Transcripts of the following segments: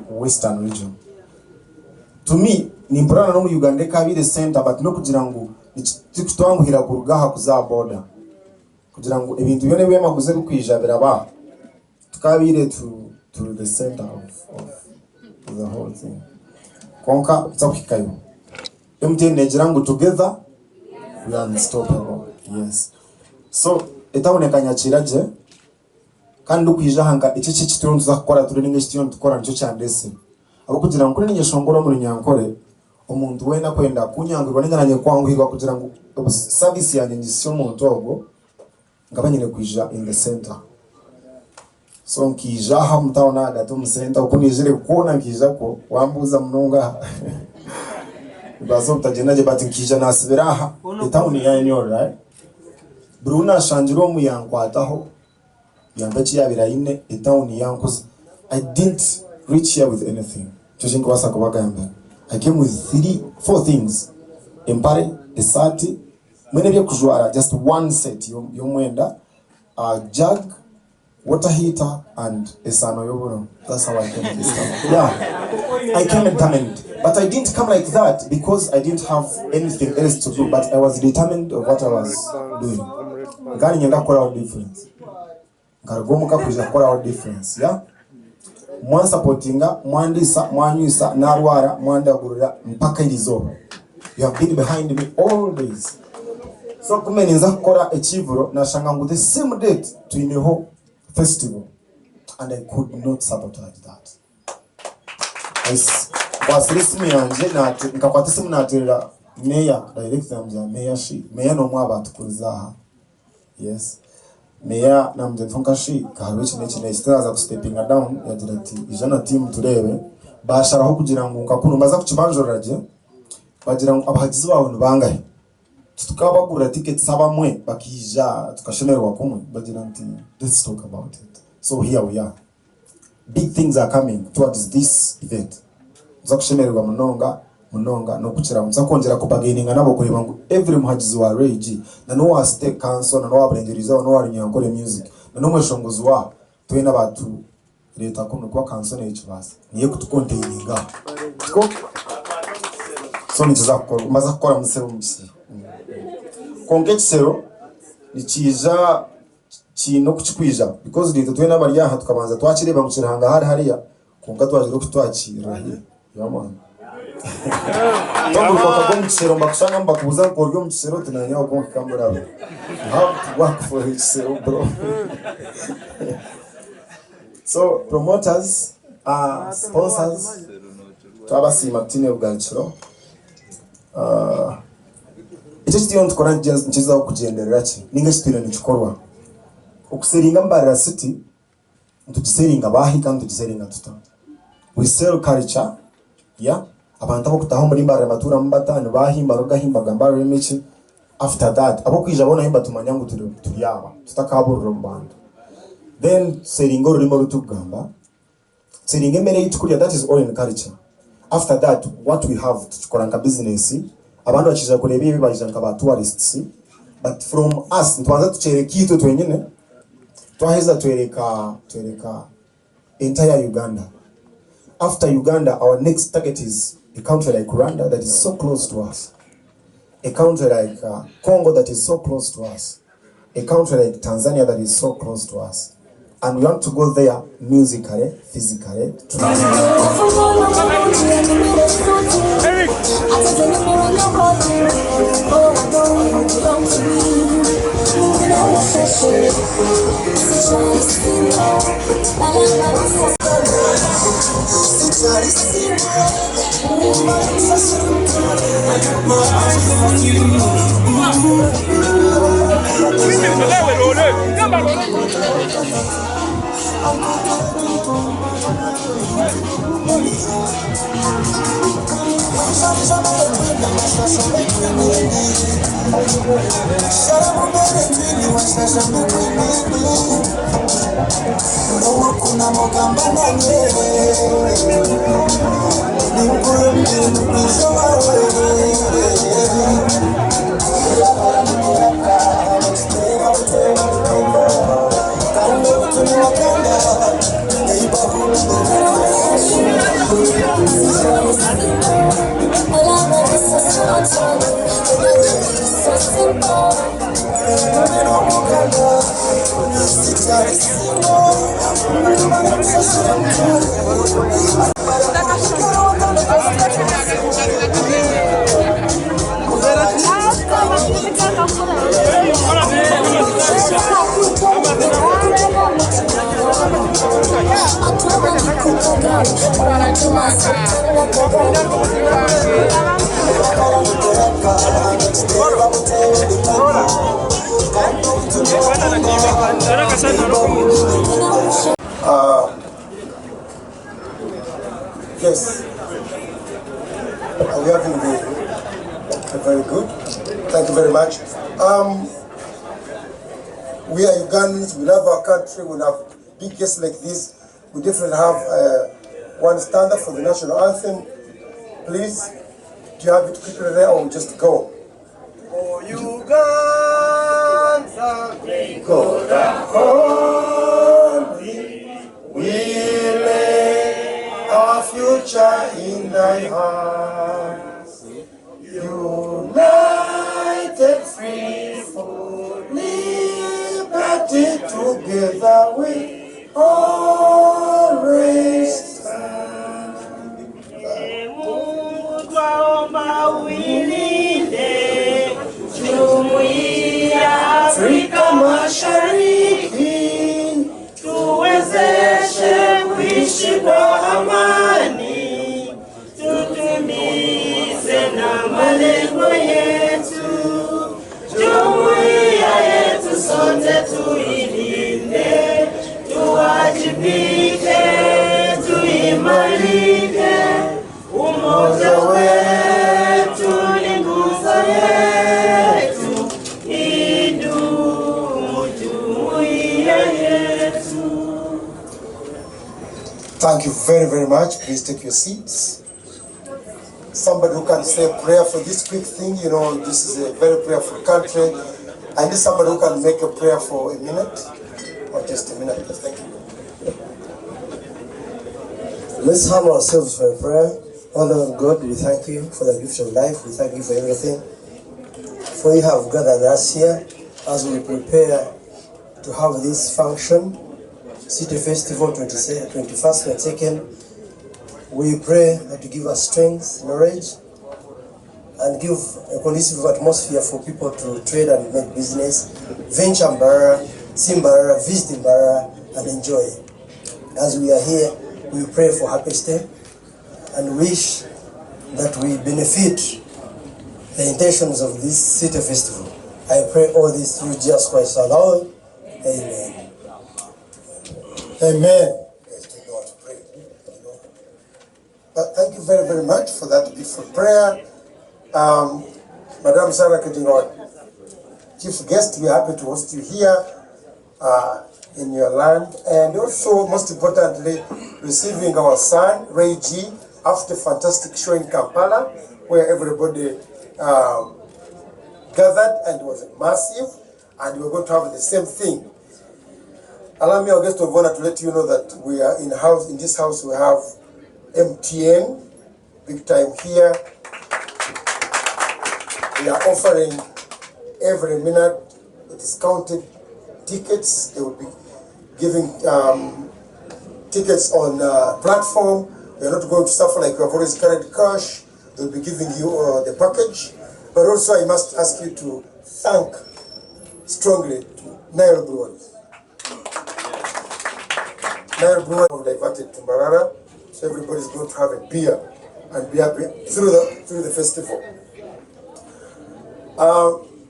Western region. To me, ni important no mu Uganda kabire center but no kugira ngo tukitwanguhira kurugaha kuza border. Kugira ngo ibintu byone bema guze bikwijabira ba. Tukabire to the center of the whole thing. Konka tsakikayo. MTN negira ngo together we are unstoppable. Yes. So etabonekanya kiraje kandi ukwijahanga iki kitunu tuzakora turinge kitunu tukora nicyo cyandese. Abo kugira ngo kuri nyeshongoro muri Nyankore umuntu wena kwenda kunyangirwa n'inyananye kwangwirwa kugira ngo service yanjye ngisiyo mu ntogo ngabanyine kwija in the center. So nkija ha mutaona gato mu center ukunijire kuona nkija ko wambuza munonga bazo utajenaje bati nkija nasibiraha itawuni yanyo right. Bruna shanjiro mu yankwataho yambachi yabirayine itawuni yankuze. I didn't reach here with anything. I came with 4 things. Empare, esati, mwenebya kujwara, just one set. Yomwenda, a jug, water heater, and esano yobono. That's how I came to this time. Yeah, I came determined. But I didn't come like that because I didn't have anything else to do. But I was determined of what I was doing. Gani nyenda kora out difference. Ngaragomuka kuja kora out difference. Yeah. Mwan supportinga, mwandisa, mwanyusa, narwara, mwandagurira, mpaka ilizo. You have been behind me all days. So kumeni nza kukora echivuro na shangangu the same date to Ineho festival. And I could not sabotage that. Kwa sirisimi yanje, nikakwati simu natirira meya, director mja, meya shi. Meya no mwaba tukulizaha. Yes. Meya na mjenfunka shi kahawechi nechi istiraza kustepping down ya direct ijana team turebe basharaho kugira ngo ngakunu maza kukibanjoraje bagira ngo abahagizi bawe bangahe tukabagura tickets abamwe bakija tukashemerwa kumwe bagira nti let's talk about it. So here we are, big things are coming towards this event. Zakushemerwa munonga no kuchira muzakongera kubageninga nabo kureba ngo every muhagizi wa rage na no wa state council na no wa brengeriza no wa Nyankore music na no mweshongozi wa twena batu leta kuno kwa council n'ekibasa niye kutukontaininga ko so nizakora maza kora musero mukisi kongekisero nikiza kino kuchikwija because leta twena bari yaha tukabanza twakireba mu kiranga hariya konka twajiro kutwakira yamana. Don't go to Gomsero, Maxana, Bakuza, or Gomsero, and I know going to come around. How to work for his bro. So, promoters, sponsors, Tabasi Martino Ganchero. It is the only current Nikiza Kukiza and the Rachi, English student in Chikora. Oxeringamba city, to the selling a Bahikan to the selling at town. We sell culture, yeah. Abantu bakutaho muri mbare matura mbata nibahimba rugahimba gamba remichi. After that abo kwijabona himba tumanyangu turiyaba tutakaburura mbanda. Then seringo rurimo rutugamba seringe mere yitukurya, that is all in culture. After that what we have tukoranga business abantu bakiza kureba ibi bajijanka ba tourists, but from us ntwanza tuchereka kitu twenyine twaheza twereka entire Uganda. After Uganda, our next target is a country like Rwanda that is so close to us. A country like Congo that is so close to us. A country like Tanzania that is so close to us. And we want to go there musically, physically. Yes, we have been very good. Thank you very much. We are Ugandans. We love our country. We have big guests like this. We definitely have one standard for the national anthem. Please, do you have it quickly there, or just go? Oh, Uganda, go down holy, we lay our future in thy hands. United, free, for liberty, together we always stand. Afrika Mashariki, tuwezeshe kuishi kwa amani, tutumize na malengo yetu, jumuiya yetu sote tuilinde, tuwajibike, tuimarike, umoja wetu ni nguzo yetu, idumu jumuiya yetu. Thank you very, very much. Please take your seats. Somebody who can say a prayer for this quick thing, you know, this is a very prayerful country. I need somebody who can make a prayer for a minute, or just a minute. Thank you. Let's harm ourselves for a prayer. Father God, we thank you for the gift of life. We thank you for everything. For you have gathered us here as we prepare to have this function, City Festival 21st and 2nd. We pray that you give us strength, knowledge, and give a conducive atmosphere for people to trade and make business, venture Mbarara, see Mbarara, visit Mbarara, and enjoy. As we are here, we pray for happy stay and wish that we benefit the intentions of this City Festival. I pray all this through Jesus Christ our Lord. Amen. Amen. Thank you very, very much for that beautiful prayer. Madam Sarah Ketingod, Chief Guest, we are happy to host you here in your land, and also, most importantly, receiving our son, Ray G, after a fantastic show in Kampala, where everybody gathered, and it was massive, and we're going to have the same thing. Allow me, our guest of honor, to let you know that we are in this house we have MTN, big time here. We are offering every minute discounted tickets. They will be giving tickets on platform. We are not going to suffer like we have always carried cash. They'll be giving you the package. But also I must ask you to thank strongly to Nile Brewers. Nile Brewers have diverted to Mbarara, so everybody's going to have a beer and be happy through the festival.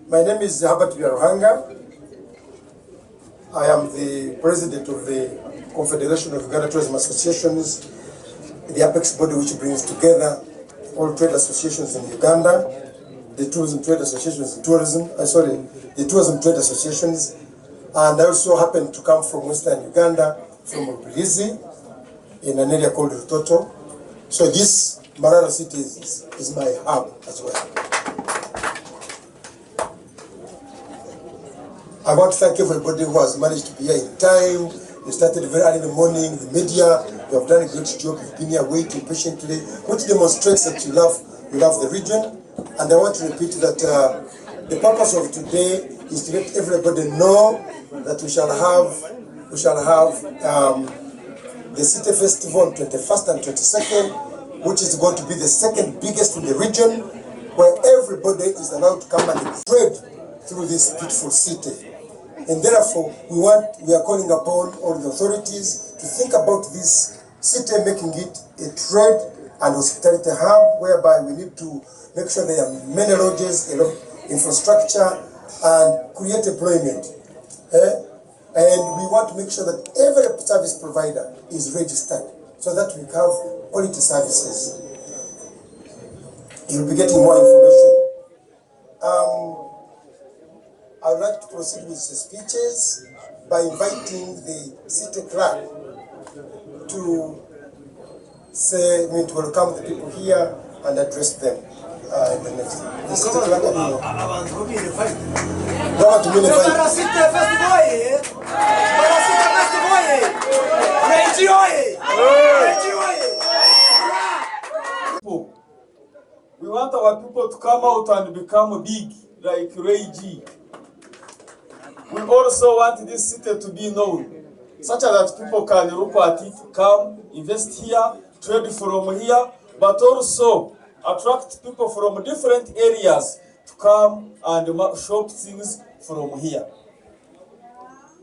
My name is Herbert Byaruhanga. I am the president of the Confederation of Uganda Tourism Associations, the apex body which brings together all trade associations in Uganda, the tourism trade associations in tourism, the tourism trade associations, and I also happen to come from Western Uganda, from Rubirizi, in an area called Rutoto. So this Mbarara city is my hub as well. I want to thank everybody who has managed to be here in time. You started very early in the morning, the media, you have done a great job, you've been here waiting patiently, which demonstrates that you love the region. And I want to repeat that the purpose of today is to let everybody know that we shall have the City Festival on 21st and 22nd, which is going to be the second biggest in the region, where everybody is allowed to come and trade through this beautiful city. And therefore, we are calling upon all the authorities to think about this city, making it a trade and hospitality hub, whereby we need to make sure there are many lodges, infrastructure, and create employment. And we want to make sure that every service provider is registered so that we have quality services. You'll be getting more information. I would like to proceed with the speeches by inviting the city clerk to welcome the people here and address them. The next. The city clerk, we want our people to come out and become big, like Ray G. We also want this city to be known, such that people can look at it, come, invest here, trade from here, but also attract people from different areas to come and shop things from here.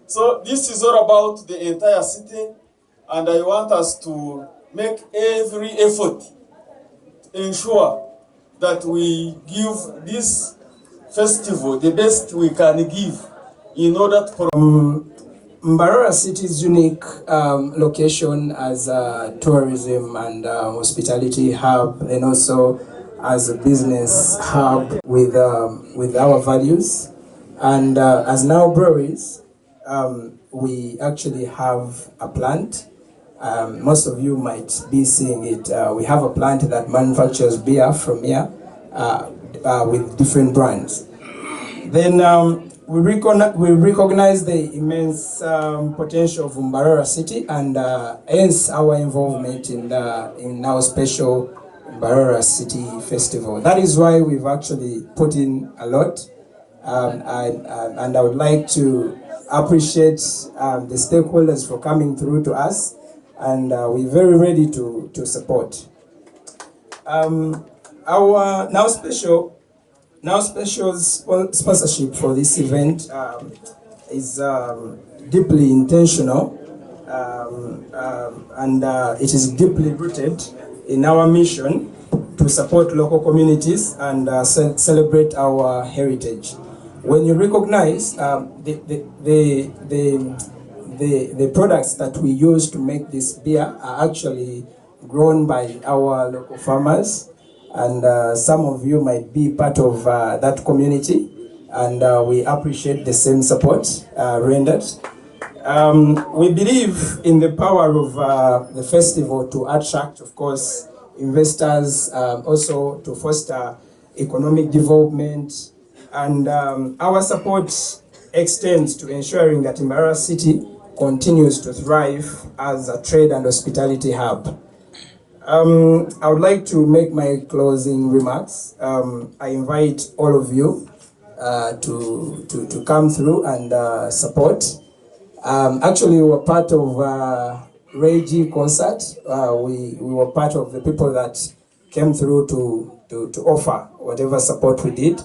So this is all about the entire city, and I want us to make every effort to ensure that we give this festival the best we can give in order to Mbarara City's unique location as a tourism and hospitality hub, and also as a business hub with our values. And as now breweries, we actually have a plant. Most of you might be seeing it. We have a plant that manufactures beer from here with different brands. Then we recognize the immense potential of Mbarara City, and hence our involvement in our special Mbarara City Festival. That is why we've actually put in a lot, and I would like to appreciate the stakeholders for coming through to us, and we're very ready to support. Our now special sponsorship for this event is deeply intentional, and it is deeply rooted in our mission to support local communities and celebrate our heritage. When you recognize the products that we use to make this beer are actually grown by our local farmers, and some of you might be part of that community, and we appreciate the same support rendered. We believe in the power of the festival to attract, of course, investors, also to foster economic development, and our support extends to ensuring that Mbarara City continues to thrive as a trade and hospitality hub. I would like to make my closing remarks. I invite all of you to come through and support. Actually, we were part of Ray G concert. We were part of the people that came through to offer whatever support we did,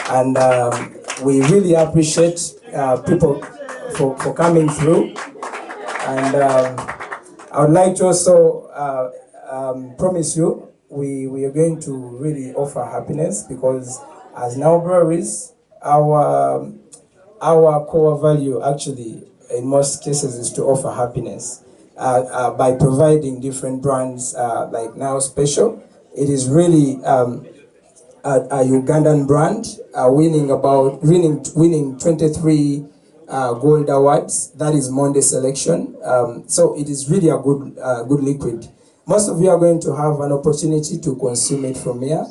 and we really appreciate people for coming through. And I would like to also promise you we are going to really offer happiness, because as now breweries, our core value actually in most cases is to offer happiness by providing different brands like Now Special. It is really a Ugandan brand winning 23 gold awards. That is Monday selection. So it is really a good liquid. Most of you are going to have an opportunity to consume it from here.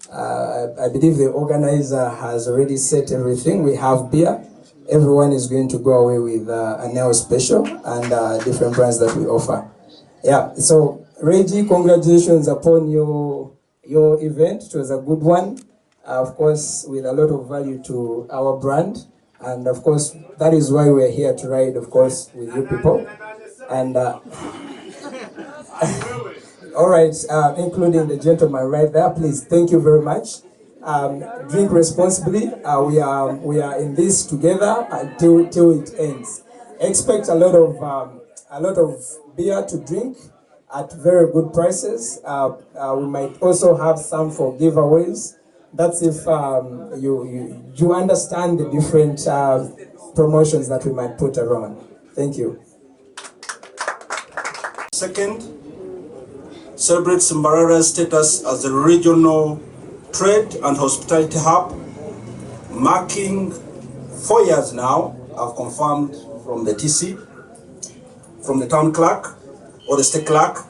I believe the organizer has already set everything. We have beer. Everyone is going to go away with a Now Special and different brands that we offer. Yeah, so Reggie, congratulations upon your event. It was a good one. Of course, with a lot of value to our brand. And of course, that is why we're here to ride, of course, with you people. And all right, including the gentleman right there, please, thank you very much. Drink responsibly. We are in this together till it ends. Expect a lot of beer to drink at very good prices. We might also have some for giveaways. That's if you understand the different promotions that we might put around. Thank you. Second, celebrates Mbarara's status as a regional trade and hospitality hub, marking 4 years now. I've confirmed from the TC, from the town clerk or the state clerk,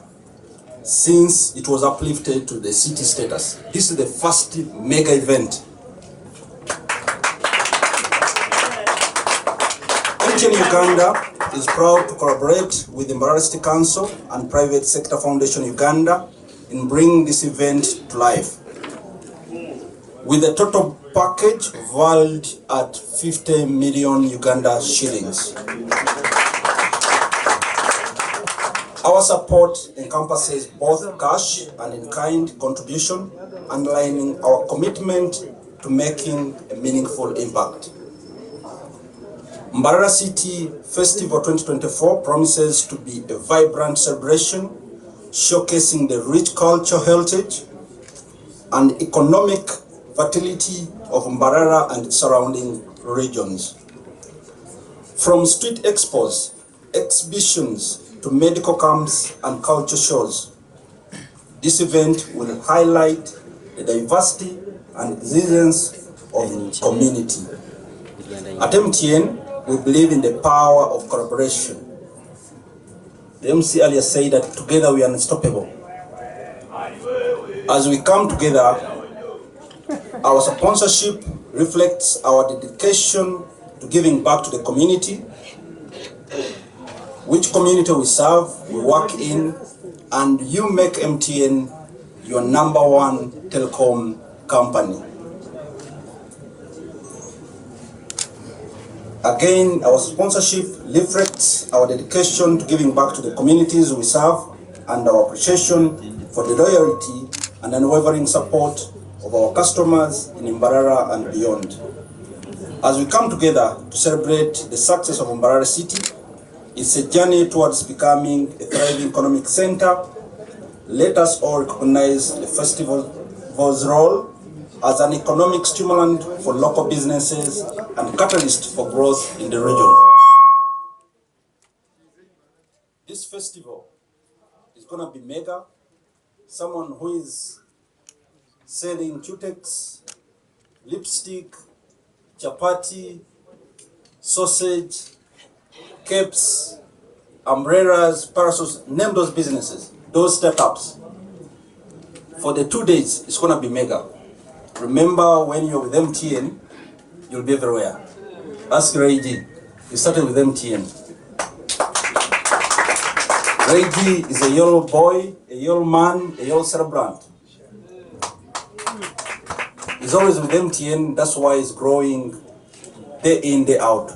since it was uplifted to the city status. This is the first mega event. NKORE Uganda is proud to collaborate with the Mbarara City Council and Private Sector Foundation Uganda in bringing this event to life, with a total package valued at 50 million Uganda shillings. Our support encompasses both cash and in-kind contribution, underlining our commitment to making a meaningful impact. Mbarara City Festival 2024 promises to be a vibrant celebration, showcasing the rich cultural heritage and economic fertility of Mbarara and its surrounding regions. From street expos, exhibitions, to medical camps and culture shows, this event will highlight the diversity and resilience of the community. At MTN, we believe in the power of collaboration. The MC earlier said that together we are unstoppable. As we come together, our sponsorship reflects our dedication to giving back to the community. Which community we serve, we work in, and you make MTN your #1 telecom company. Again, our sponsorship reflects our dedication to giving back to the communities we serve and our appreciation for the loyalty and unwavering support of our customers in Mbarara and beyond. As we come together to celebrate the success of Mbarara City, it's a journey towards becoming a thriving economic center. Let us all recognize the festival's role as an economic stimulant for local businesses and catalyst for growth in the region. This festival is going to be mega. Someone who is selling cutex, lipstick, chapati, sausage, capes, umbrellas, parasols, name those businesses, those startups. For the 2 days, it's going to be mega. Remember, when you're with MTN, you'll be everywhere. Ask Ray G. You started with MTN. Ray G is a yellow boy, a yellow man, a yellow celebrant. He's always with MTN, that's why he's growing day in, day out.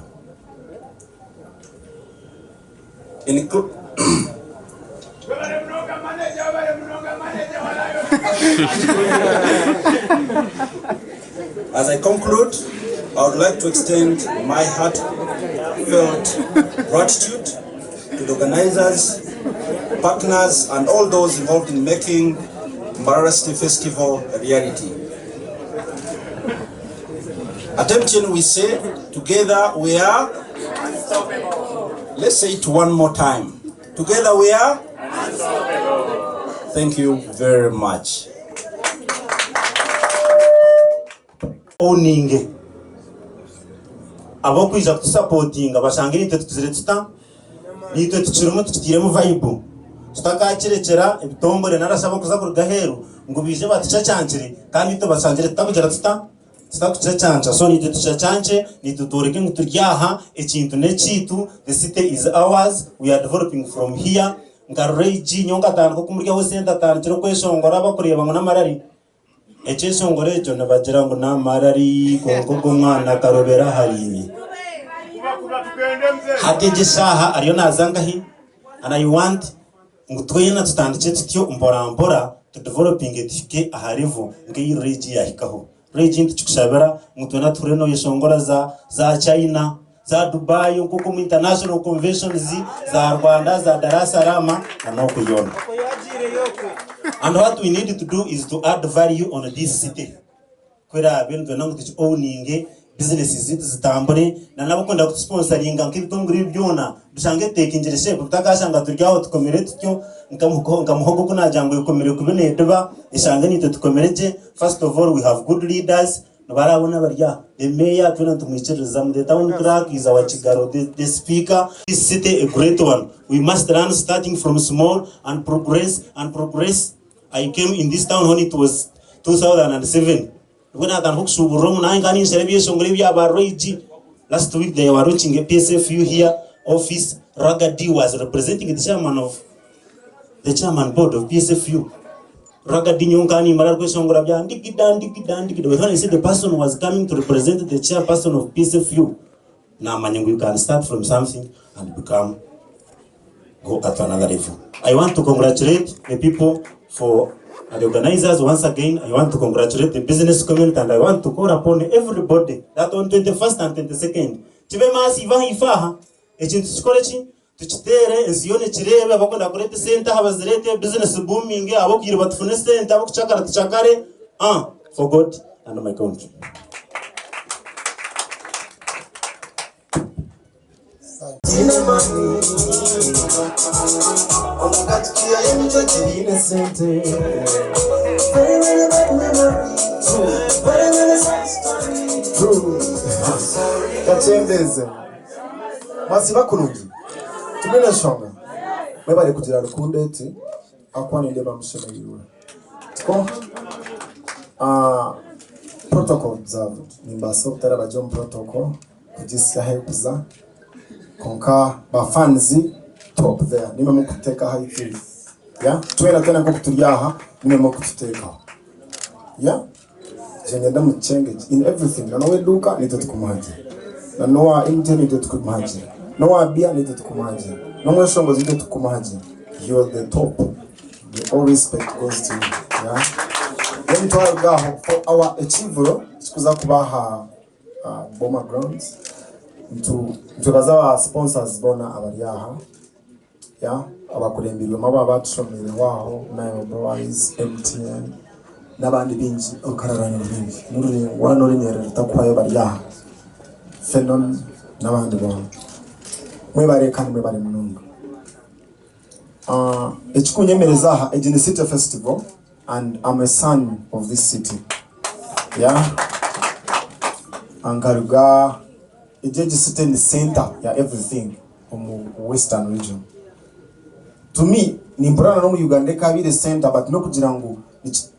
As I conclude, I would like to extend my heartfelt gratitude to the organizers, partners, and all those involved in making Mbarara City Festival a reality. At MTN we say, together we are unstoppable. Let's say it one more time. Together we are unstoppable. Thank you very much. Oninge abo kwiza kutusupportinga basangire ite tuzire tuta nite tucirimo tutiremo vibe tutakakirekera ibitombore narasaba kuza kurugaheru ngo bije baticacancire kandi ite basangire tutabugera tuta tutakucacanca so nite tucacanche nite tureke ngo turyaha ikintu nekitu. The city is ours, we are developing from here. Ngareji nyonga tanko kumurya hose ndatandikira kweshongora bakureba ngo namarari echesongore cyo nabagira ngo namarari kongo mwana karobera harimi hakeje saha ariyo nazanga hi and I want ngutwena tutandike tutyo mbora to developing it aharivo ngiyi regi yahikaho regi ntikushabera ngutwena tureno yeshongora za China za Dubai kuko mu international conventions za Rwanda za Dar es Salaam na kuyona. And what we need to do is to add value on this city kwera bintu nangu tuchi owning businesses zitambure na nabakunda kusponsoringa nk'ibitunguri byona dushange tekinjire shape tutakashanga turyaho tukomere tutyo nkamuhogo kunajyango ikomere kubene deba ishange nito tukomereje. First of all, we have good leaders barabona barya the mayor tuna tumwichiriza mu the town clerk is our Chigaro, the speaker. This city a great one. We must run starting from small and progress. I came in this town when it was 2007 when I can hook suburum na ngani serebi songrebi abaroiji. Last week they were reaching a PSFU here office. Ragadi was representing the chairman board of PSFU. Ragadi nyongani mararko songora bya ndikida when I said the person was coming to represent the chairperson of PSFU. Now manyangu, you can start from something and go at another level. I want to congratulate the people for the organizers once again. I want to congratulate the business community and I want to call upon everybody that on 21st and 22nd chibema siva ifaha echintu chikorechi tuchitere ensione chirebe abakunda kurete center abazirete business booming abokire batufune center abokuchakara tuchakare for God and my country. Masiba kurungi tumene shonga mwebale kugira rukunde eti akwani ndeba mushema yiwe tiko protocol observed nimbaso kutara bajom protocol kujisya helpza konka ba fans top there nime mukuteka haifi ya twera tena ko kuturyaha nime mukuteka ya jengenda muchenge in everything na we duka nitatukumaje na noa internet nitatukumaje noa bia nitatukumaje no mweshongo zitatukumaje. You're the top. All respect goes to you. Yeah. Then to our for our achievement sikuza kubaha bomber grounds to bazawa sponsors bona abariyaha ya abakurembirwe maba bacomere waho nayo boys MTN nabandi binji okararana binji muri wano rinere takwayo bariyaha fenon nabandi bona mwebare kandi mwebare mununga echikunyemereza aha Eki City Festival and I'm a son of this city. Yeah. Angaruga Eki City in the center ya everything from Western region. To me, ni mbrana no mu Uganda kabire center but no kugira ngo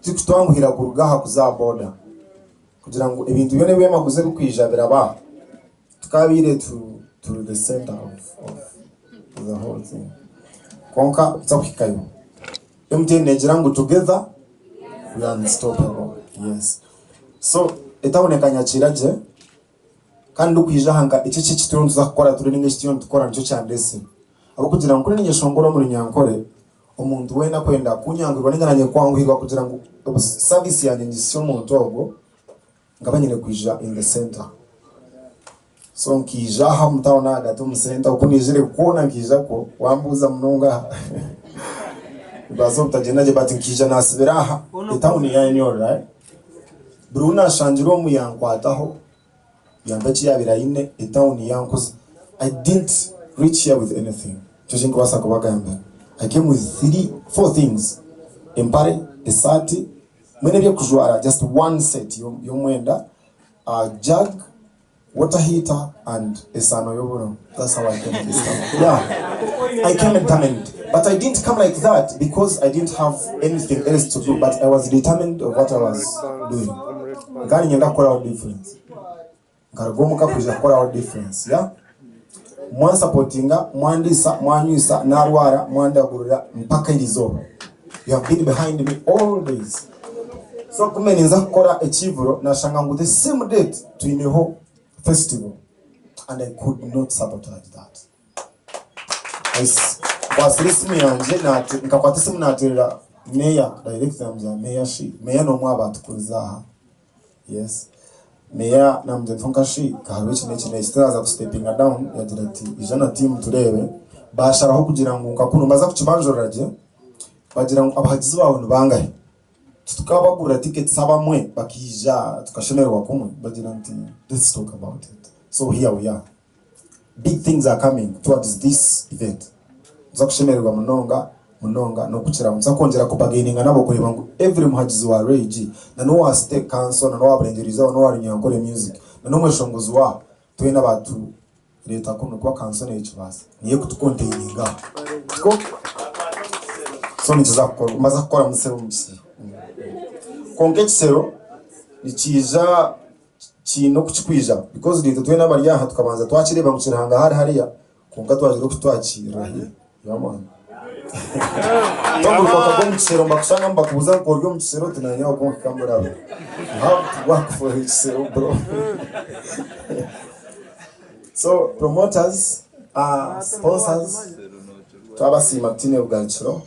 tukitwanguhira kurugaha kuza border. Kugira ngo ibintu byone bema guze kwijabira ba tukabire to the center of the whole thing. Konka tsakikayo. MTN nejirangu together we are unstoppable. Yes. So etabonekanya chiraje kandi ukwijahanga iki kitunu zakora tureninge kitunu tukora nicyo cyandese abo kugira ngo kureninge shongoro muri Nyankore umuntu wena kwenda kunyangirwa n'ingaranye kwangwirwa kugira ngo service yanjye ngisiyo umuntu ogo ngabanyine kwija in the center. So nkijaha mtaona gato mu center ukunijire kuona nkija ko wambuza munonga bazo mtajenaje bati nkija nasibiraha itawuni yanyo right Bruna shanjiro mu yankwataho yambachi yabirayine itawuni yankoze. I didn't reach here with anything. Choshinko wasako bagamba. I came with 4 things. Empare, esati, mwene bya kujwara just one set yomwenda, a jug, water heater and esano yobono. That's how I came to this stuff. Yeah. I came determined. But I didn't come like that because I didn't have anything else to do, but I was determined of what I was doing. Ngani nyenda kora out difference. Ngaragomuka kuja kora out difference, yeah? Mwan supportinga, mwandisa, mwanyusa, narwara, mwandagurira, mpaka ilizo. You have been behind me all days. So kume ninza kora echivuro na shangangu the same date to Ineho festival. and I could not sabotage that. Wasiri simu yanje nkakwata simu naterera Mayor director mja Mayor shi Mayor no mwaba tukuzaha. Yes. Mayor namje mfunka shi kawe chine istiraza ku stepping down ya direct ijana team turebe basharaho kugira ngo ngakuno maza kukibanjoraje bagira ngo abahagizi bawe bangahe tukabagura tickets abamwe bakija tukashemerwa kumwe bagira nti let's talk about it. So here we are. Big things are coming towards this event. Zakushemerwa munonga no kuchira muzakongera kubagaininga nabo kureba ngo every muhagizi wa rage na no wa state council na no wa brengeriza no wa Ankole music na no mweshongozi wa twena batu leta kuno kwa council n'ekibasa niye kutukontaininga ko so nituzakora maza gukora musero mukisi konke kisero nikiza kino kukikwija because leta twena bari yaha tukabanza twakireba mu kiranga hariya konka twajiro kutwakira yaman Don't go to Musero, Maxana, Bakuza, or Gum Sero, and I know going to come around. How to work for his Sero, bro. So, promoters, sponsors, Tabasi Martino Ganchero.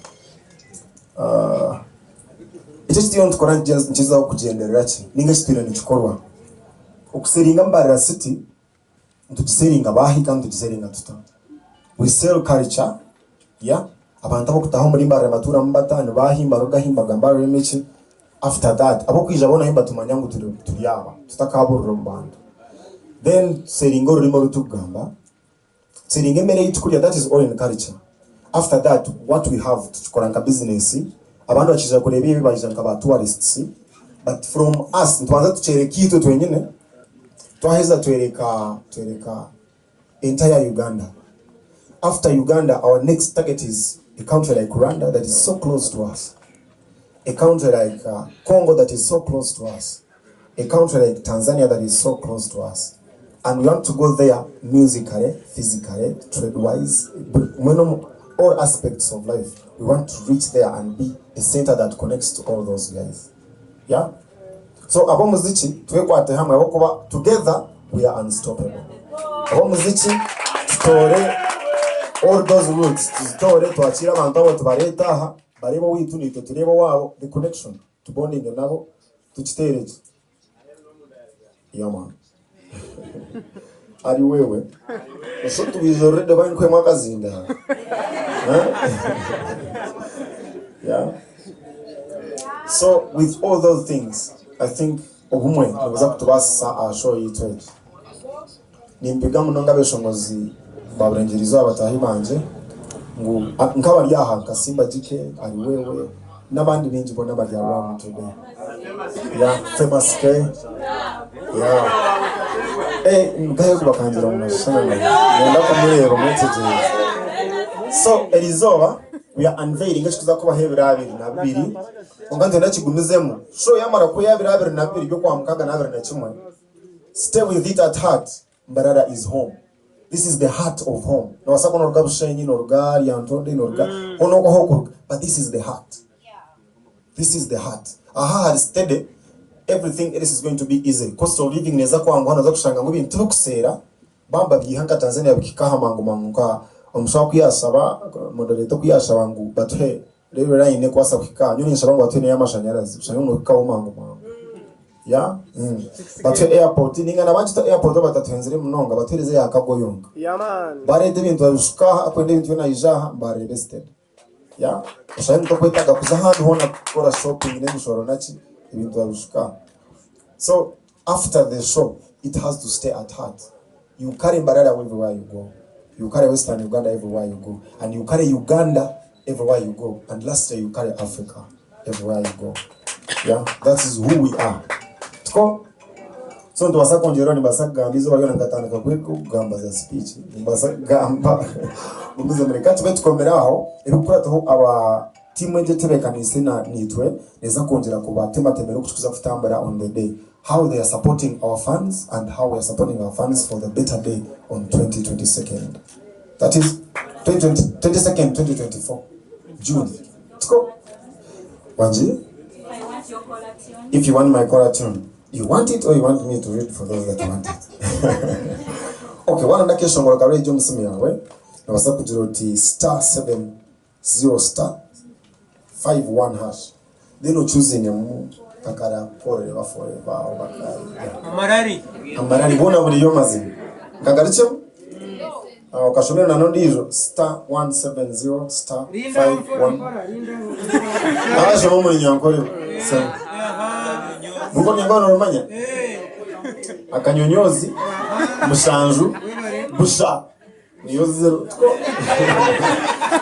It is the only current Jiza Kuji and the Rachi, Ninga student in Chikorwa. Oxeringamba city, to selling a Bahikan to selling at town. We sell culture, yeah. Abantu bakutaho muri mbare matura mbata ne bahimba rugahimba gambara remechi. After that abo kwijabona himba tumanyangu tuliyaba tutakaburura mbanda. Then seringo rurimo rutugamba seringe mere yitukurya, that is all in culture. After that what we have tukoranga business abantu bakiza kureba ibi baje nkaba tourists, but from us ntwanza tuchereka kitu twenyine twaheza twereka entire Uganda. After Uganda, our next target is a country like Rwanda that is so close to us, a country like Congo that is so close to us, a country like Tanzania that is so close to us. And we want to go there musically, physically, trade-wise, all aspects of life. We want to reach there and be a center that connects to all those guys. Yeah? So, Abomuzichi, together, we are unstoppable. Abomuzichi, all those roots tuzitore twakira abantu abo tubareta barebo witunite turebo wabo the connection to bonding nabo tukitereje yama ari wewe so tubizorede bankwe mwakazinda yeah. So with all those things I think obumwe noza kutubasa show yitwe nimpiga munonga beshongozi babrengeriza abatahi banje ngo nkabari yaha Kasimba jike ari wewe nabandi bingi bona bari around today. Yeah, famous K. Yeah. Ngayo kubakangira mu mashana ngenda kumurero message. So Elizoba we are unveiling ekiza kuba hebira 22 onganze ndakigumizemo show yamara ko yabira 22 byo kwa mukaga na 21. Stay with it at heart. Mbarara is home. This is the heart of home. No wasako no rugabushenyi no rugari antonde no ruga ono ko hoko, but this is the heart. This is the heart. Aha had steady everything else is going to be easy. Cost of living neza kwa ngwana za kushanga ngo bintu kusera bamba bihanga Tanzania bikikaha mangu manguka omushaka kuyasaba moderator kuyasaba ngo bathe rero line kwasa kukika nyoni nsaba ngo atene y'amashanyarazi ushanga ngo kikaho mangu mangu. Yeah, but airport ninga nabanje airport batatwenzere munonga batereze yakagoyonga. Yeah man. Barede bintu babishuka akwende bintu na ijaha bare rested. Yeah. Ushaka kwetaga kuza hantu hona gukora shopping n'ibishoro naki ibintu babishuka. So after the show it has to stay at heart. You carry Mbarara everywhere you go. You carry Western Uganda everywhere you go, and you carry Uganda everywhere you go, and lastly you carry Africa everywhere you go. Yeah, that is who we are. So ntwasa konjero ni basagamba izo bagana ngatandika kweko gamba za speech basagamba umuze Amerika tube tukomeraho ebikura to aba team eje tebekanise na nitwe neza konjera kuba tematemero kuchuza kutambara on the day, how they are supporting our fans and how we are supporting our fans for the better day on 2022. That is 22nd 2024 June. Let's go. Wanji, I want your caller tune. If you want my caller tune, you want it or you want me to read for those that want it? Okay, wana ndakesho ngora kare jo msimu yawe. Na wasa kugira uti *70*51#. Then choosing mu takara kore wa forever bakari. Amarari bona buri yo mazina. Ngagariche? Ukashomera nano ndizo *170*51. Aje mu muri nyankore. Muko nyangano rumanya? Akanyonyozi mushanju busha niyo zero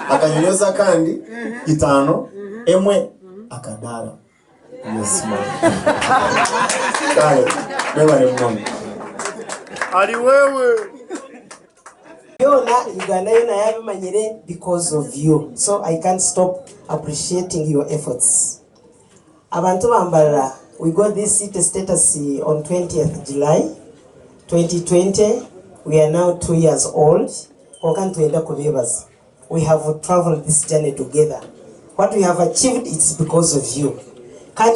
akanyonyoza kandi itano emwe akadara yes man kale wewe ni mmoja ari wewe yona Uganda yona yabimanyire because of you, so I can't stop appreciating your efforts. Abantu bambara, we got this city status on 20th July 2020. We are now 2 years old. We have traveled this journey together. What we have achieved, it's because of you. I'm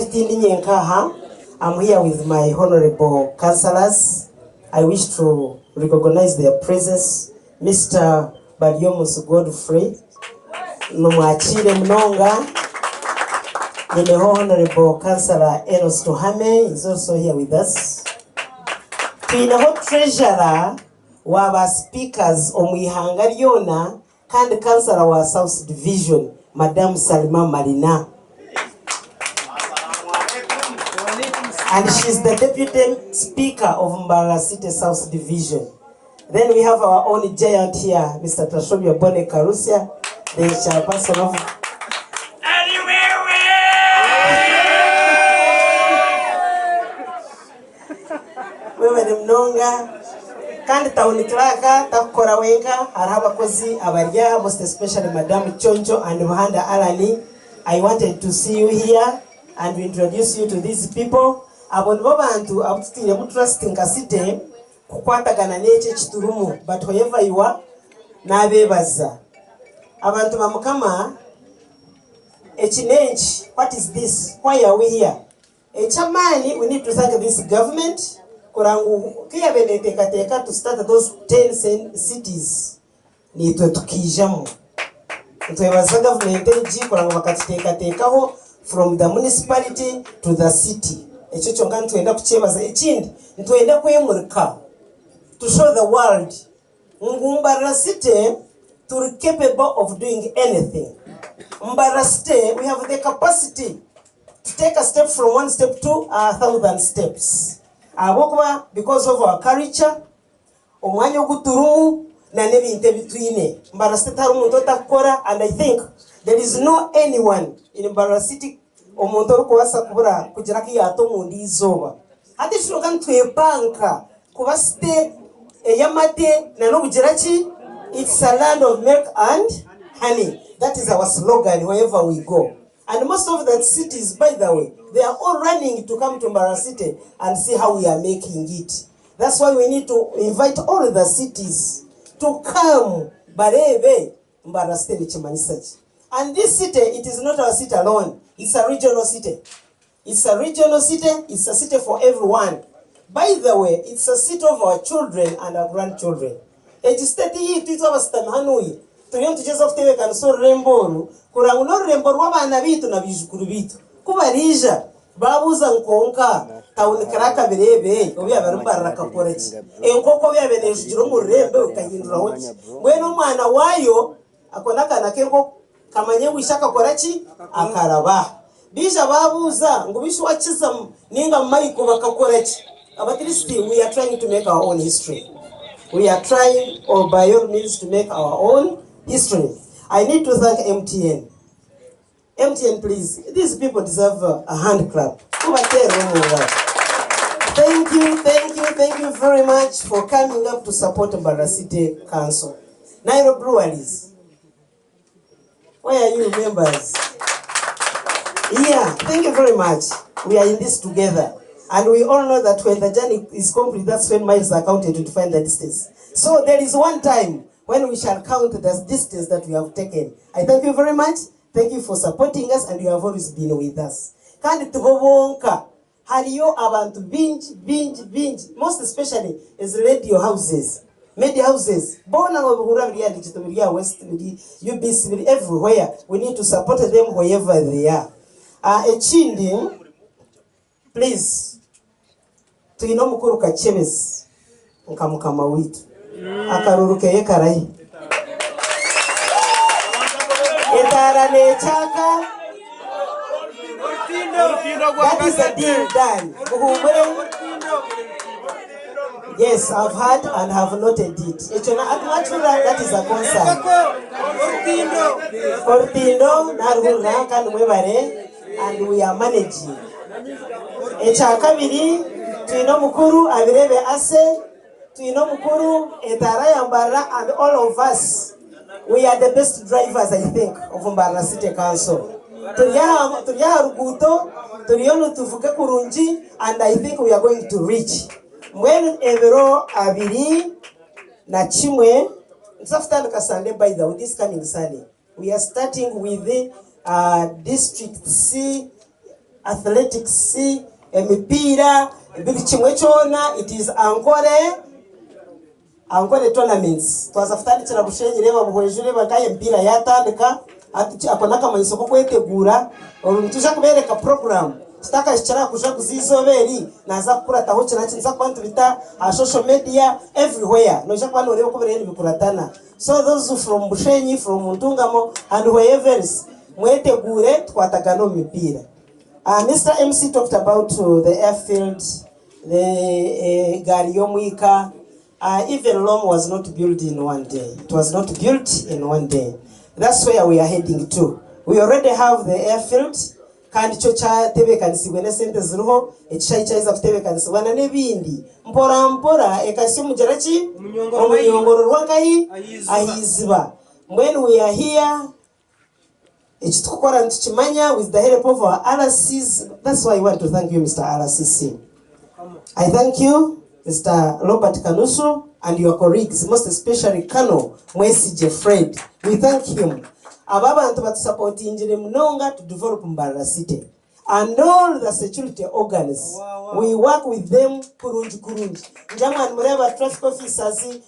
here with my honorable councillors. I wish to recognize their presence. Mr. Baryomus Godfrey, Numachire Mnonga, the honorable councillor Enos Tohame is also here with us. Twinaho treasurer waba speakers omwihanga lyona kandi councillor wa South Division Madam Salima Marina, and she's the deputy speaker of Mbara City South Division. Then we have our own giant here, Mr. Tashobia Bone Karusia, the chairperson of Wewe Mnonga, kandi tauni klaka, takora wenga, haraba kozi abarya, most especially Madam Choncho and Muhanda Alani. I wanted to see you here and to introduce you to these people. Abon babantu abutire mutrusting kasite kukwatagana n'ekyo kiturumu, but wherever you are nabebaza abantu bamukama echinenchi. What is this? Why are we here? Echamani, we need to thank this government kurangu kia beneteka to start those 10 cities ni tukijamo ntwebaza government eji kurangu bakateka from the municipality to the city. Echo chonga ntwenda kuchebaza ekindi ntwenda kwemurika to show the world Mbara City to be capable of doing anything. Mbara City, we have the capacity to take a step from 1 step to 1,000 steps. Because of our culture, omwanya guturumu na nebinte bitwine. Mbara City harumu tota kukora, and I think there is no anyone in Mbara City omuntu okuwasa kubura kugira ki yatomu ndizoba. Hati shuroga ntwepanka kuba city eyamate na nobugirachi. It's a land of milk and honey. That is our slogan wherever we go. And most of the cities, by the way, they are all running to come to Mbara City and see how we are making it. That's why we need to invite all the cities to come. Barebe Mbara City Chimanisachi. And this city, it is not our city alone. It's a regional city. It's a regional city. It's a city for everyone. By the way, it's a city of our children and our grandchildren. It is 30 years to our Hanui. To young teachers of Tebe can so rainbow. Kuranguno rainbow wabana bitu na bijukuru bitu. Kubarija. Babuza nkonka. Tauni karaka berebe. Obya barumba rakaporechi. Enkoko bya benejiro mu rembe ukahindura hochi. Mweno mwana wayo akonaka na kenko kamanye wishaka korachi akaraba. Bija babuza ngubishu wachiza ninga maiko bakakorachi. But this thing, we are trying to make our own history. We are trying, or by all means, to make our own history. I need to thank MTN. MTN, please. These people deserve a hand clap. Thank you very much for coming up to support Mbara City Council. Nairobi Breweries. Where are you members? Yeah, thank you very much. We are in this together. And we all know that when the journey is complete, that's when miles are counted to define the distance. So there is one time when we shall count the distance that we have taken. I thank you very much. Thank you for supporting us, and you have always been with us. Kandi tubonka hariyo abantu binge, most especially is radio houses. media houses. Bona no bihura biri digital biri West biri UBC biri everywhere. We need to support them wherever they are. Ekindi, please. Tuyino mukuru kachebezi. Nkamukama witu. Akarurukeye karayi. Etara nechaka. That is a deal done. Yes, I've heard and have noted it. That is a concern. Ortindo, Naruna, and we are managing. Echakabiri, Tuino Mukuru, Avirebe Ase, Tuino Mukuru, Etara Yambara, and all of us. We are the best drivers, I think, of Mbara City Council. Tuliha Ruguto, Tuliono Tufuke Kurunji, and I think we are going to reach. When Evero Abiri, Nachimwe, it's after Kasande by the this coming Sunday. We are starting with the District C, Athletics C, Mipira, Bichimwechona, it is Ankole tournaments. It was after the Chirabushe, Reva Buhejureva, Mpira Yatandika. Akonaka maisoko kwetegura olutusha kubereka program staka ichara kusha kuzizoberi naza kukura taho chana chinza kwantu bita social media everywhere no shakwa no leo kubereni bikuratana. So those from Bushenyi, from Mutungamo and wherever else mwetegure twatagano mipira. Mr. MC talked about the airfield, the Gariyomwika. Even Lom was not built in one day. It was not built in one day. That's where we are heading to. We already have the airfield. Kandi chocha tebe kanisi wene sente zruho. Echicha iza tebe kanisi wana nebindi. Mpora ekasi mujarachi. Omuyongoro rwangai ahiziba. When we are here, echitukora ntichimanya with the help of our RCs. That's why I want to thank you, Mr. RCC. I thank you, Mr. Robert Kanusu, and your colleagues, most especially Kano Mwesi Jeffred. We thank him. Ababantu batu support injire mnonga to develop Mbara City. And all the security organs, we work with them kurunji. Njama mureba traffic officers,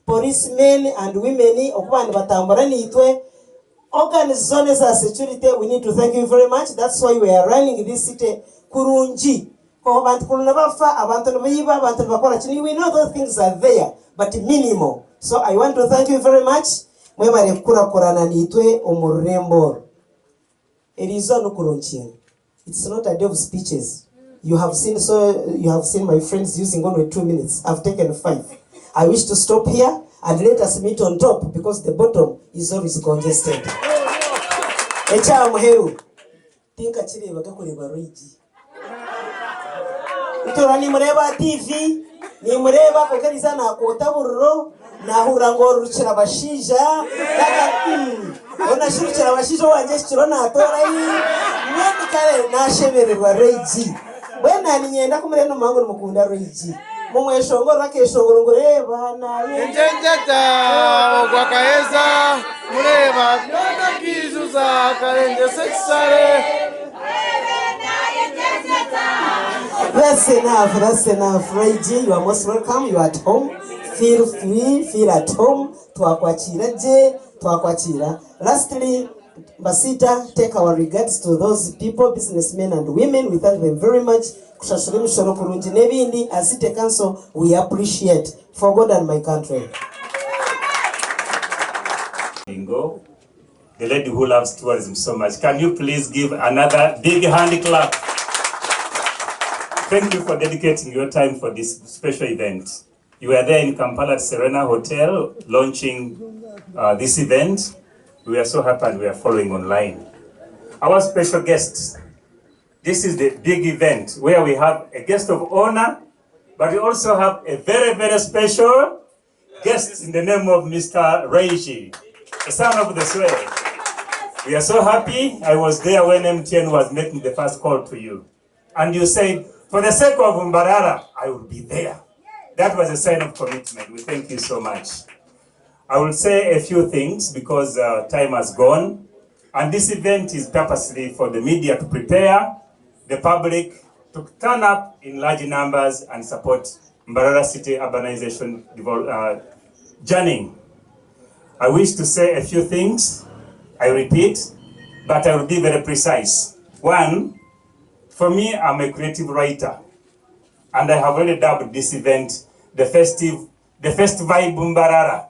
policemen and women, okubani batambarani itwe. Organs zones of security, we need to thank you very much. That's why we are running this city kurunji. We know those things are there, but minimal. So I want to thank you very much. It's not a day of speeches. You have seen my friends using only 2 minutes. I've taken 5. I wish to stop here and let us meet on top because the bottom is always congested. Echa muheru. Tinka chile bagakoreba reji. Itora ni mureba TV, ni mureba kokeriza na kotaburro na hurangoro ruchira bashija ona shirukira bashija wanje shiro na tora yi mwene kare na shebererwa reji bwena ni nyenda kumure no mangu mukunda reji mumwe shongora ke shongoro ngureba na Njenjeta kwakaeza mureba ndoto kizuza karenge sexare. That's enough. Reiji, you are most welcome. You are at home. Feel free, feel at home. Tuakwachira. Lastly, Basita, take our regards to those people, businessmen and women. We thank them very much. Kushashurimu shoro kurunji nebindi, Asite Council, we appreciate for God and my country. Bingo, the lady who loves tourism so much. Can you please give another big hand clap? Thank you for dedicating your time for this special event. You were there in Kampala Serena Hotel launching this event. We are so happy and we are following online. Our special guests, this is the big event where we have a guest of honor, but we also have a very, very special guest in the name of Mr. Reiji, the son of the soil. We are so happy. I was there when MTN was making the first call to you. And you said, for the sake of Mbarara, I will be there. That was a sign of commitment. We thank you so much. I will say a few things because time has gone. And this event is purposely for the media to prepare, the public to turn up in large numbers and support Mbarara City urbanization journey. I wish to say a few things. I repeat, but I will be very precise. One, for me, I'm a creative writer, and I have already dubbed this event the first vibe Mbarara.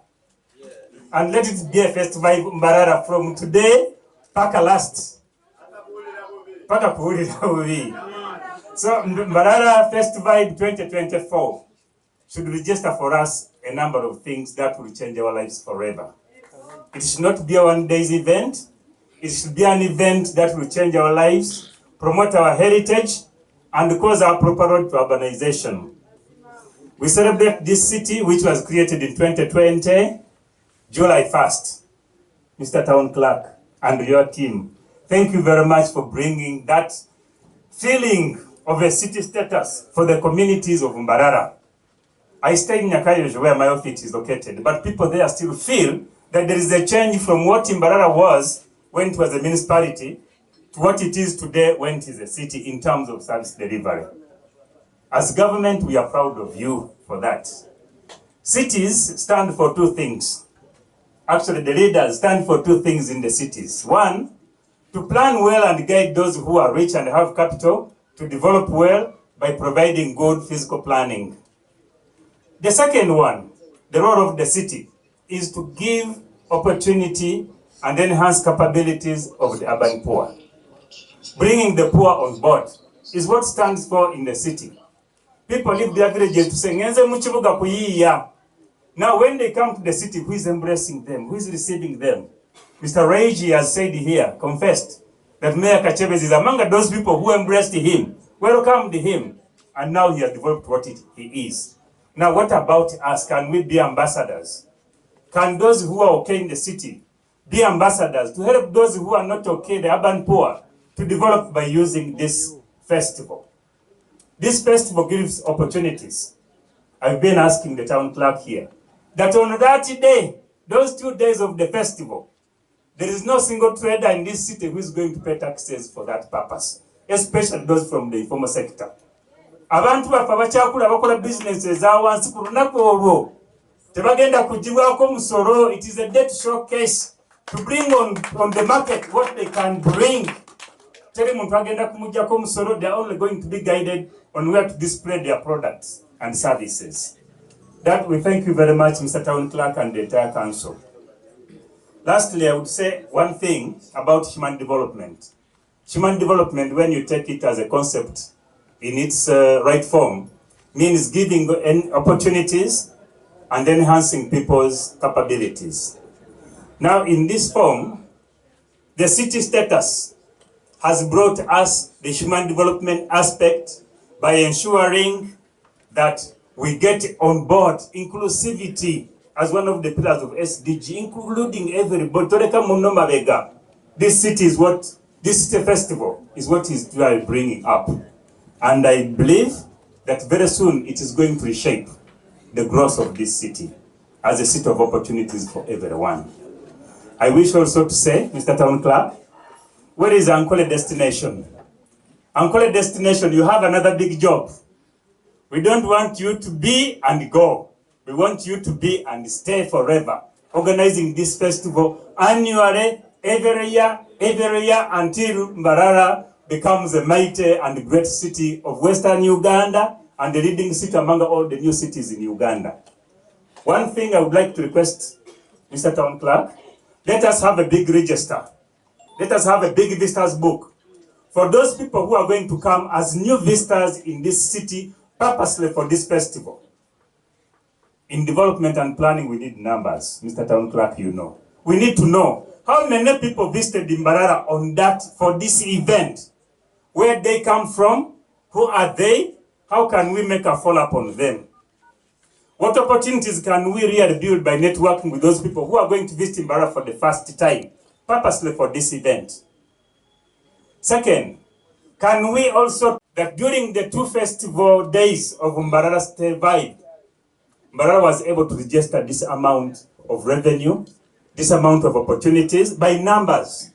And let it be a first vibe Mbarara from today, paka last. Paka puri. So Mbarara First Vibe 2024 should register for us a number of things that will change our lives forever. It should not be a one-day event. It should be an event that will change our lives, promote our heritage, and cause our proper road to urbanization. We celebrate this city, which was created in 2020, July 1st. Mr. Town Clerk and your team, thank you very much for bringing that feeling of a city status for the communities of Mbarara. I stay in Nyakayojo where my office is located, but people there still feel that there is a change from what Mbarara was when it was a municipality to what it is today when it is a city in terms of service delivery. As government, we are proud of you for that. Cities stand for two things. Actually, the leaders stand for two things in the cities. One, to plan well and guide those who are rich and have capital to develop well by providing good physical planning. The second one, the role of the city, is to give opportunity and enhance capabilities of the urban poor. Bringing the poor on board is what stands for in the city. People leave their villages to say, "Ngenze muchibuga kuyiya." Now when they come to the city, who is embracing them? Who is receiving them? Mr. Reiji has said here, confessed, that Mayor Kachebez is among those people who embraced him, welcomed him, and now he has developed what he is. Now what about us? Can we be ambassadors? Can those who are okay in the city be ambassadors to help those who are not okay, the urban poor, to develop by using this festival? This festival gives opportunities. I've been asking the town clerk here that on that day, those 2 days of the festival, there is no single trader in this city who is going to pay taxes for that purpose, especially those from the informal sector. Abantu bafa bakyakula bakola businesses awansi ku lunaku olwo tebagenda kugibwako musoro. It is a day to showcase, to bring on the market what they can bring. Teri muntu agenda kumujjako musoro. They are only going to be guided on where to display their products and services. That we thank you very much, Mr. Town Clerk and the entire council. Lastly, I would say one thing about human development. Human development, when you take it as a concept in its right form, means giving opportunities and enhancing people's capabilities. Now, in this form, the city status has brought us the human development aspect by ensuring that we get on board inclusivity as one of the pillars of SDG, including everybody. This city is what, this city festival is what is bringing up. And I believe that very soon it is going to reshape the growth of this city as a city of opportunities for everyone. I wish also to say, Mr. Town Clerk, where is Ankole destination? Ankole destination, you have another big job. We don't want you to be and go. We want you to be and stay forever, organizing this festival annually, every year, until Mbarara becomes a mighty and great city of Western Uganda and the leading city among all the new cities in Uganda. One thing I would like to request, Mr. Town Clerk, let us have a big register. Let us have a big visitors book for those people who are going to come as new visitors in this city purposely for this festival. In development and planning, we need numbers. Mr. Town Clerk, you know. We need to know how many people visited Mbarara on that for this event. Where they come from, who are they, how can we make a follow-up on them? What opportunities can we really build by networking with those people who are going to visit Mbarara for the first time, purposely for this event? Second, can we also, that during the 2 festival days of Mbarara State Vibe, Mbarara was able to register this amount of revenue, this amount of opportunities by numbers.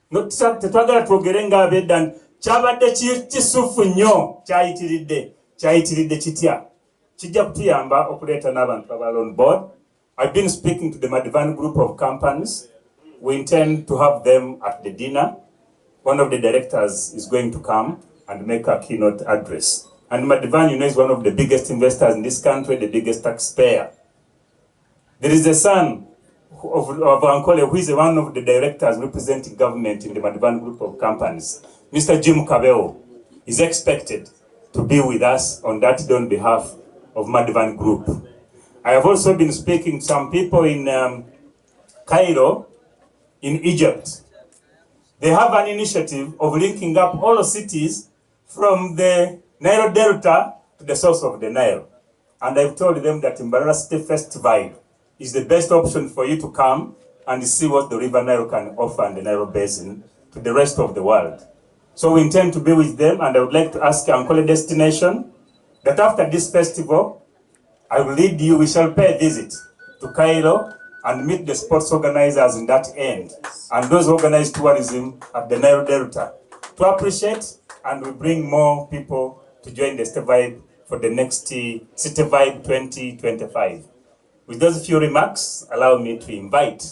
Not tetwagala twogere ng'abedda kyabadde kisufu nnyo kyayitiridde kitya. kijja kutuyamba okuleeta n'abantu abala on board. I've been speaking to the Madivan group of companies. We intend to have them at the dinner. One of the directors is going to come and make a keynote address. And Madivan, you know, is one of the biggest investors in this country, the biggest taxpayer. There is a son of Ankole, who is one of the directors representing government in the Madivan group of companies. Mr. Jim Kabeo is expected to be with us on that day on behalf of Madivan group. I have also been speaking to some people in Cairo, in Egypt. They have an initiative of linking up all the cities from the Nile Delta to the source of the Nile. And I've told them that Mbarara City Festival is the best option for you to come and see what the River Nile can offer in the Nile Basin to the rest of the world. So we intend to be with them, and I would like to ask Ankole Destination that after this festival, I will lead you, we shall pay a visit to Cairo and meet the sports organizers in that end, and those organize tourism at the Nile Delta to appreciate, and we bring more people to join the City Vibe for the next City Vibe 2025. With those few remarks, allow me to invite,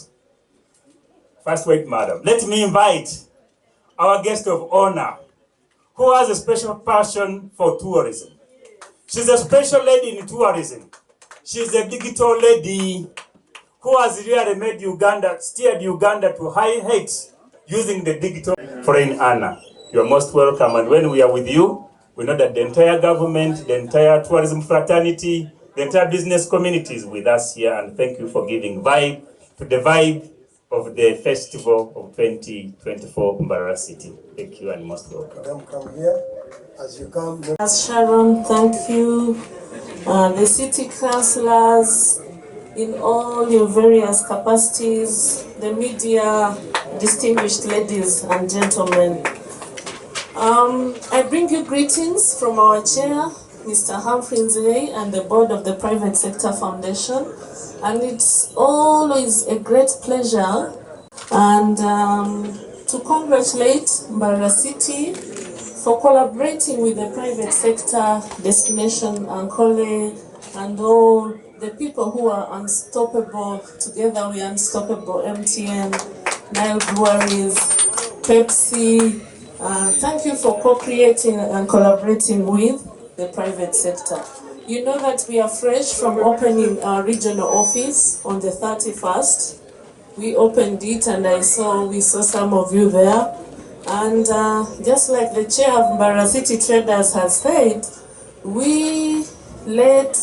first wait, madam, let me invite our guest of honor, who has a special passion for tourism. She's a special lady in tourism. She's a digital lady who has really made Uganda, steered Uganda to high heights using the digital. Foreign Anna, you are most welcome. And when we are with you, we know that the entire government, the entire tourism fraternity, the entire business community is with us here. And thank you for giving vibe to the vibe of the festival of 2024 Mbarara City. Thank you and most welcome. Come here. As you come. As Sharon, thank you. The city councillors in all your various capacities, the media, distinguished ladies and gentlemen. I bring you greetings from our chair, Mr. Humphrey Nzei, and the board of the Private Sector Foundation. And it's always a great pleasure and to congratulate Mbarara City for collaborating with the private sector, Destination Ankole, and all the people who are unstoppable. Together we are unstoppable. MTN, Nile Breweries, Pepsi. Thank you for co-creating and collaborating with the private sector. You know that we are fresh from opening our regional office on the 31st. We opened it and we saw some of you there. And just like the chair of Mbarara City Traders has said, we let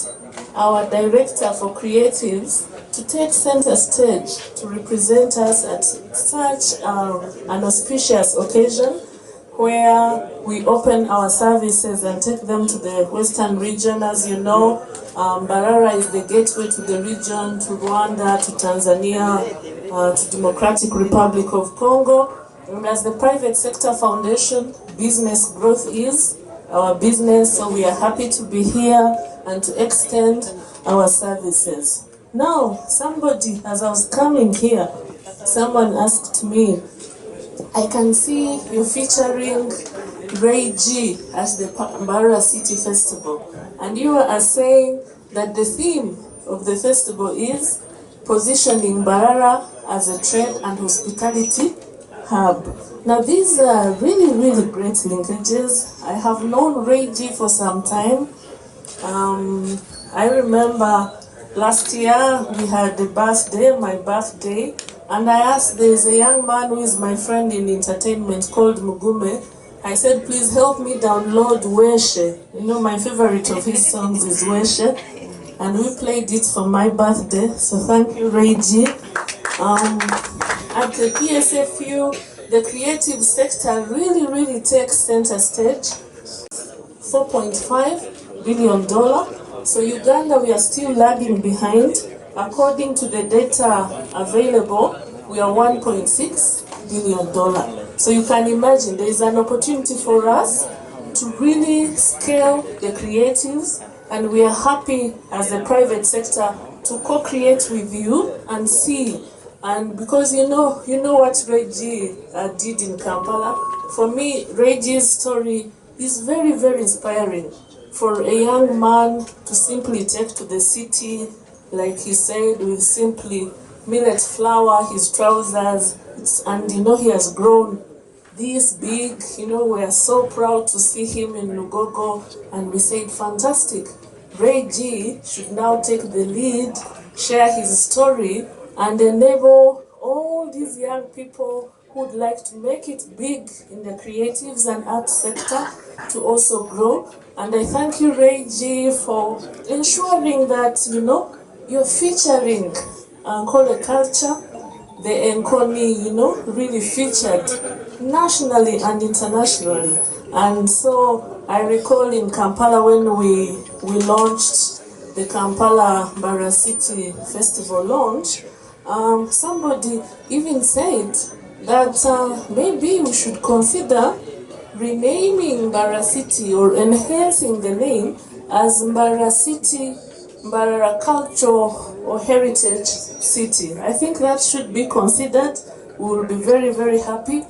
our director for creatives to take center stage to represent us at such an auspicious occasion where we open our services and take them to the Western region. As you know, Mbarara is the gateway to the region, to Rwanda, to Tanzania, to Democratic Republic of Congo. And as the private sector foundation, business growth is our business, so we are happy to be here and to extend our services. Now, somebody, as I was coming here, someone asked me, I can see you featuring Ray G at the Mbarara City Festival, and you are saying that the theme of the festival is positioning Mbarara as a trade and hospitality hub. Now these are really, really great linkages. I have known Ray G for some time. I remember last year we had the birthday, my birthday, and I asked, there's a young man who is my friend in entertainment called Mugume. I said, please help me download Weshe. You know, my favorite of his songs is Weshe. And we played it for my birthday. So thank you, Ray G. At the PSFU, the creative sector really, really takes center stage. $4.5 billion. So Uganda, we are still lagging behind. According to the data available, we are $1.6 billion. So you can imagine there is an opportunity for us to really scale the creatives, and we are happy as the private sector to co-create with you and see. And because you know what Ray G did in Kampala. For me, Ray G's story is very, very inspiring. for a young man to simply take to the city, like he said, with simply millet flour, his trousers, and he has grown this big. We are so proud to see him in Rugoogo, and we said, fantastic. Ray G should now take the lead, share his story, and enable all these young people who would like to make it big in the creatives and art sector to also grow. And I thank you, Ray G, for ensuring that, you're featuring Ankole culture, the NKORE, really featured nationally and internationally. And so I recall in Kampala when we launched the Kampala Bara City Festival launch, somebody even said that maybe we should consider renaming Bara City or enhancing the name as Bara City, Bara Cultural or Heritage City. I think that should be considered. We will be very, very happy.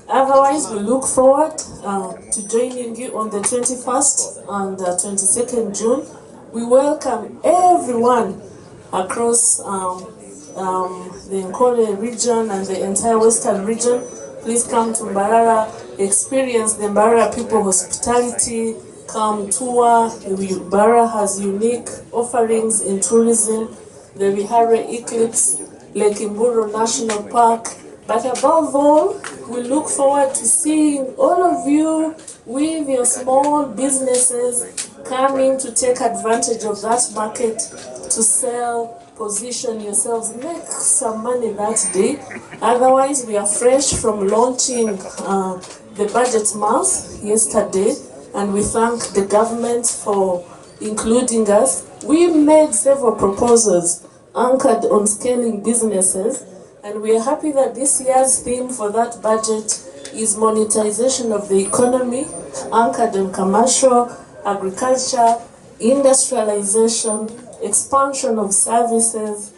Otherwise, we look forward to joining you on the 21st and 22nd June. We welcome everyone across the Ankole region and the entire Western region. Please come to Mbarara, experience the Mbarara people hospitality, come tour. Mbarara has unique offerings in tourism, the Vihara Eclipse, Lake Imburu National Park. But above all, we look forward to seeing all of you with your small businesses coming to take advantage of that market to sell, position yourselves, make some money that day. Otherwise, we are fresh from launching the budget month yesterday, and we thank the government for including us. We made several proposals anchored on scaling businesses, and we are happy that this year's theme for that budget is monetization of the economy, anchored on commercial, agriculture, industrialization, expansion of services,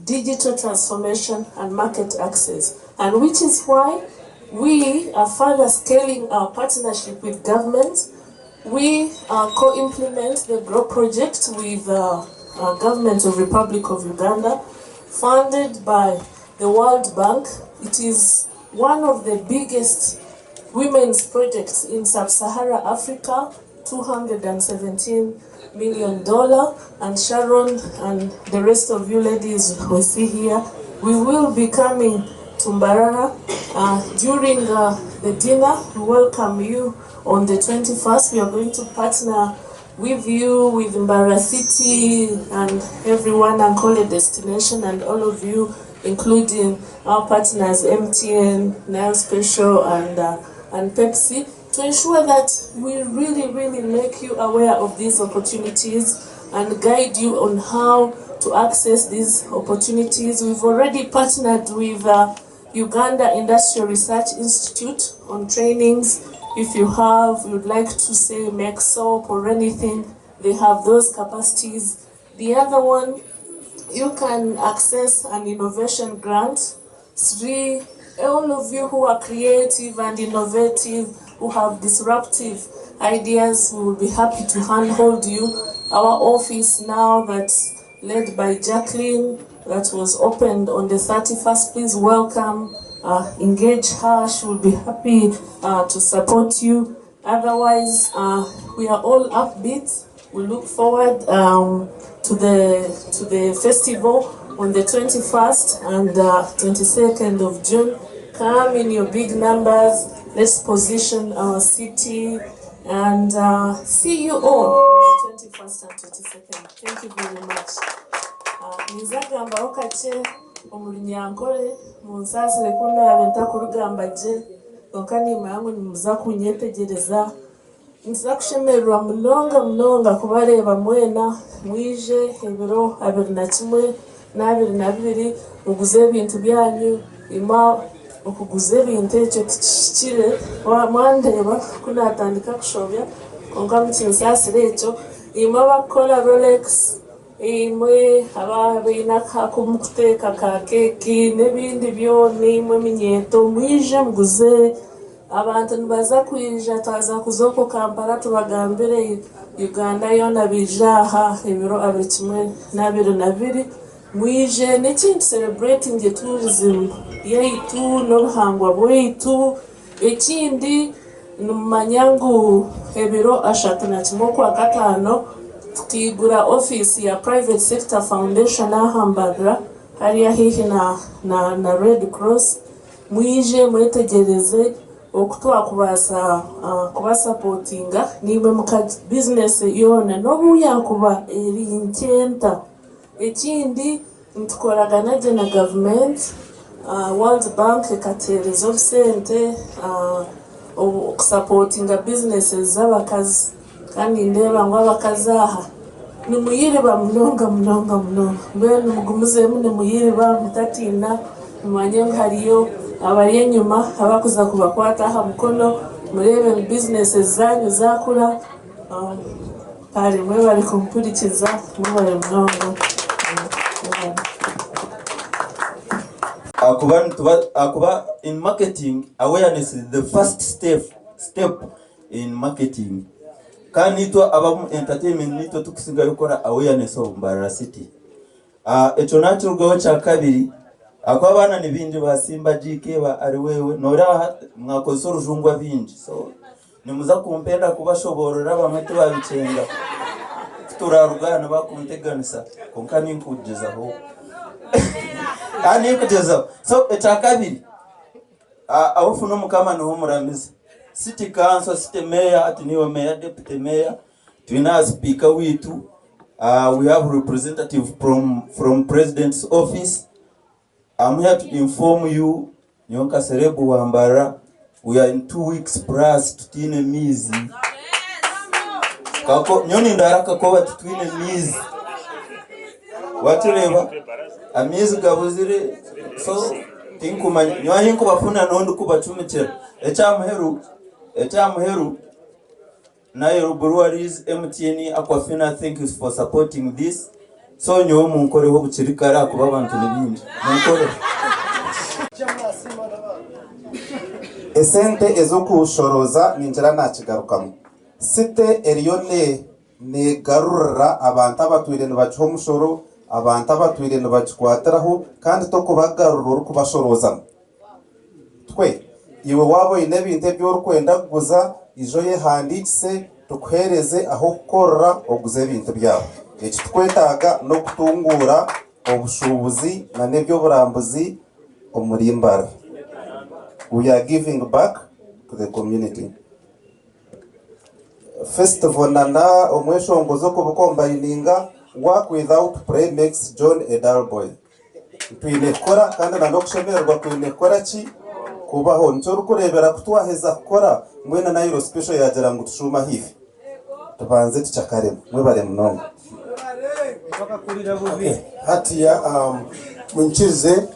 digital transformation, and market access. And which is why we are further scaling our partnership with government. We co-implement the GROW project with Government of Republic of Uganda, funded by the World Bank. It is one of the biggest women's projects in Sub-Saharan Africa, $217 million. And Sharon and the rest of you ladies we see here, we will be coming to Mbarara during the dinner. We welcome you on the 21st. We are going to partner with you, with Mbarara City and everyone, Ankole destination, and all of you, including our partners MTN, Nile Special, and Pepsi, to ensure that we really make you aware of these opportunities and guide you on how to access these opportunities. We've already partnered with Uganda Industrial Research Institute on trainings. If you would like to say make soap or anything, they have those capacities. The other one, you can access an innovation grant. All of you who are creative and innovative, who have disruptive ideas, we will be happy to handhold you. Our office now, that's led by Jacqueline, that was opened on the 31st, please welcome, engage her. She will be happy to support you. Otherwise, we are all upbeat. We look forward to the festival on the 21st and 22nd of June. Come in your big numbers. Let's position our city and see you all on the 21st and 22nd. Thank you very much. Nizagamba okache omulimi Ankole munsasire kuno yabenta kurugamba je onkani mayangu nimuza kunyetegereza nza kushemererwa munonga kubareba mwena mwije ebiro 21 na 22 muguze ebintu byanyu ima okuguza ebintu ekyo kikire mwandeba kunatandika kushobya konka mukinsasire ekyo ima bakola Rolex imwe ababeina kakumukuteka ka keki n'ebindi byone imwe minyeto mwije muguze abantu nibaza kwija taza kuzoko Kampala tubagambire Uganda yona bijaha ebiro abirimwe n'abiri mwije n'ekindi celebrating the tourism yaitu n'obuhangwa bwaitu ekindi numanyangu ebiro 31 kwa gatano tukigura office ya private sector foundation ahambagara hariya hihi na Red Cross mwije mwetegereze okutwa kubasupportinga niwe muka business yona nobu yakuba eri nkenta ekindi ntukoragana na government World Bank ekaterezo obusente okusupportinga businesses z'abakazi kandi ndeba ngo abakazi aha nimuyiriba munonga mbene mugumuzemu nimuyiriba mutatina mumanye hariyo abari enyuma abakuza kubakwata aha mukono murebe businesses zanyu zakura pari mwe bari kumpurikiza mubare munonga akuba in marketing awareness is the first step in marketing kandi nitwa abamu entertainment nitwa tukisinga yokora awareness of Mbarara City echo naturugwaho cya kabiri akwa bana nibindi basimba GK ba ari wewe nora mwakoze urujungwa binji so nimuza kumpenda kubashoborora bamwe babicenga turarugana bakunteganisa konkani nkugezaho so echa kabiri abufu no mukama no muramiza city council city mayor ati niwe mayor deputy mayor twina speaker witu we have representative from president's office. I'm here to inform you Nyonka Serebu Wambara we are in 2 weeks plus tutine mizi kako nyoni ndaraka ko tutine mizi watureba amizi gabuzire so tinkuma nyahin ko bafuna nondo kubacumikira echamuheru Nairo Breweries MTN Aquafina, thank you for supporting this. So nyo munkore ho bucirikara kuba abantu nibindi munkore esente ezokushoroza ninjira nakigarukamo site eriyone ne garurra abantu abatwire nibacho umushoro abantu abatwire nibachikwatiraho kandi to kubagarura kubashoroza twe iwe wabo inebinte by'urukwenda kuguza ijo ye handitse tukwereze aho korora oguze ibintu byabo iki twetaga no kutungura obushubuzi na nebyo burambuzi omurimbara. We are giving back to the community. Festival nana omweshongozo ko bukombayininga work without pray makes John a dull boy. Twinekora kandi na nokushemerwa twinekora ki kubaho ncyo kurebera kutwaheza kukora mwena na Euro special yagera ngo tushuma hivi tubanze tucakare mwe bare mnongo hatiya munchize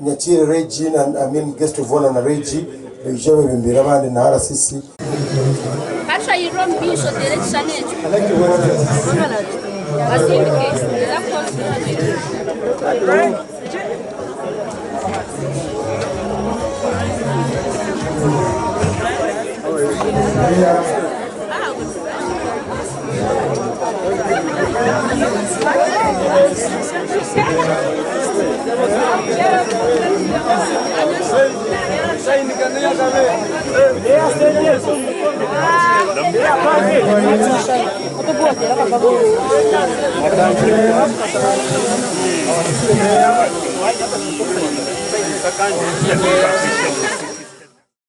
nyakire Regine and I mean guest of honor na Reggie bejewe bimbira bandi na RCC Pasha yirom bisho direction ejo Sakanje